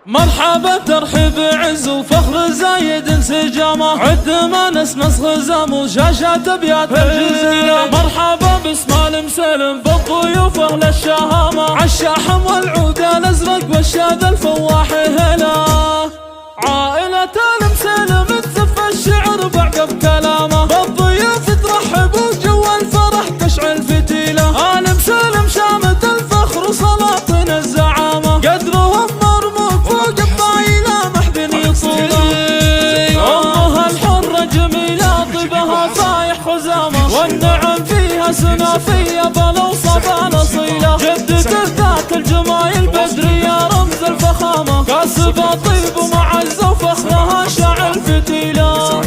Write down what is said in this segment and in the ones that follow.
مرحبا ترحيب عز وفخر زايد انسجامه، عد ما نسنس خزام وشاشات ابيات الجزيره. مرحبا باسماعيل مسلم بالضيوف اهل الشهامه، عالشاحم والعود الازرق والشاذ الفواح هلا. عائله المسلم تزف الشعر بعقب كلامه، بالضيوف ترحب وجو الفرح تشعل فتيله. ال مسلم شامت الفخر وسلاطين الزعامه، قدرهم مرموق فوق الطايله محذن يطوله. امها الحره جميله طيبها فايح خزامه، والنعم فيها سنافيه بالاوصاف الاصيله. جدة ذات الجمايل بدريه رمز الفخامه، كاسبه طيب ومعزه وفخرها شاعل فتيله.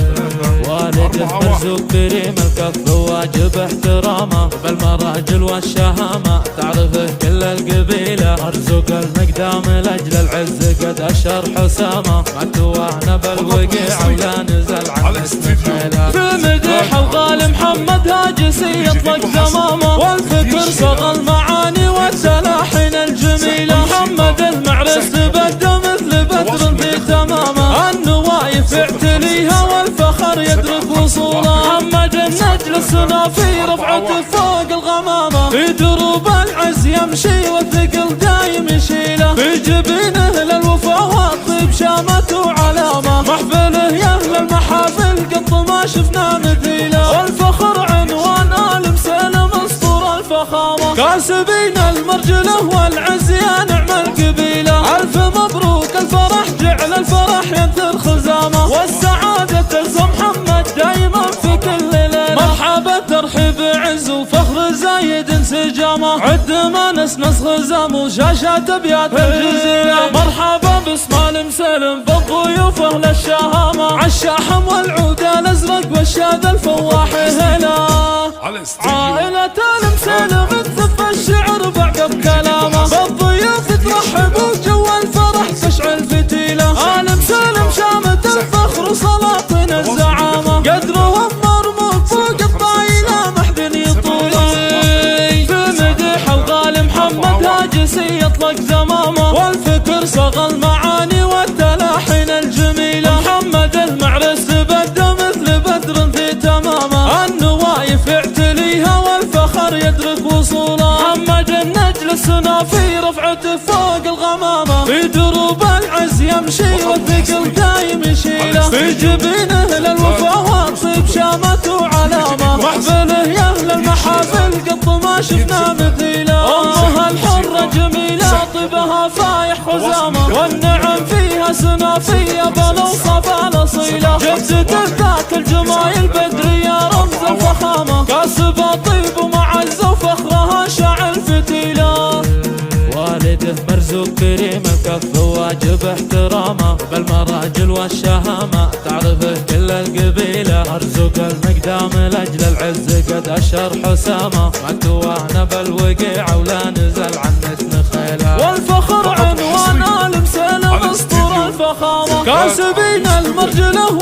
والده مرزوق كريم الكف واجب احترامه، بالمراجل والشهامه تعرفه كل القبيله. مرزوق المقدام لاجل العز قد اشهر حسامه، ما توهنا بالوقيع ولا نزل عن اسم خيله. في مديح الغالي محمد هاجسي يطلق زمامه، والفكر صغى المعاني والتلاحين الجميله. محمد المعرس تبدى مثل بدر في تمامه، النوايف اعتليها والفخر يدرك وصوله. محمد النجل السنافي رفعته فوق الغمامه، في دروب العز يمشي والثقل دايم يشيله. في جبينه للوفا والطيب شامته علامه، محفله يا اهل المحافل قط ما شفنا مثيله. والفخر عنوان ال مسلم اسطور الفخامه، كاسبين المرجله والعز يا نعم القبيله. الف مبروك الفرح جعل الفرح ينثر خزامه، والسعاده تلزم محمد دايما في كل ليله. مرحبا ترحيب عز وفخر زايد انسجامه، عد ما نسنس خزام وشاشات ابيات الجزيره. مرحبا باسماعيل مسلم بالضيوف اهل الشهامه، عالشاحم والعود الازرق والشاذ الفواح هلا. عائله المسلم تزف الشعر بعقب كلامه، بالضيوف ترحب وجو الفرح تشعل فتيله. ال مسلم شامت الفخر وسلاطين الزعامه، قدرهم مرموق فوق الطايله محذن يطوله. في مديح الغالي محمد هاجسي يطلق زمامه، والفكر صغى المعاني والتلاحين الجميله. محمد المعرس تبدى مثل بدر في تمامه، النوايف اعتليها والفخر يدرك وصوله. محمد النجل السنافي رفعته فوق الغمامه، في دروب العز يمشي والثقل دايم يشيله. في جبينه للوفا والطيب شامته علامه، محفله يا اهل المحافل قط ما شفنا مثيله. امها الحره جميله طيبها فايح خزامه، والنعم فيها سنافيه بالاوصاف الاصيله. جدة ذات الجمايل بدريه رمز الفخامه، كاسبه طيب ومعزه وفخرها شاعل فتيله. والده مرزوق كريم الكف واجب احترامه، بالمراجل والشهامه تعرفه كل القبيله. مرزوق المقدام لاجل العز قد اشهر حسامه، ما توهنا بالوقيع ولا نزل عن اسم خيله. والفخر عنوان ال مسلم اسطور الفخامه، كاسبين المرجله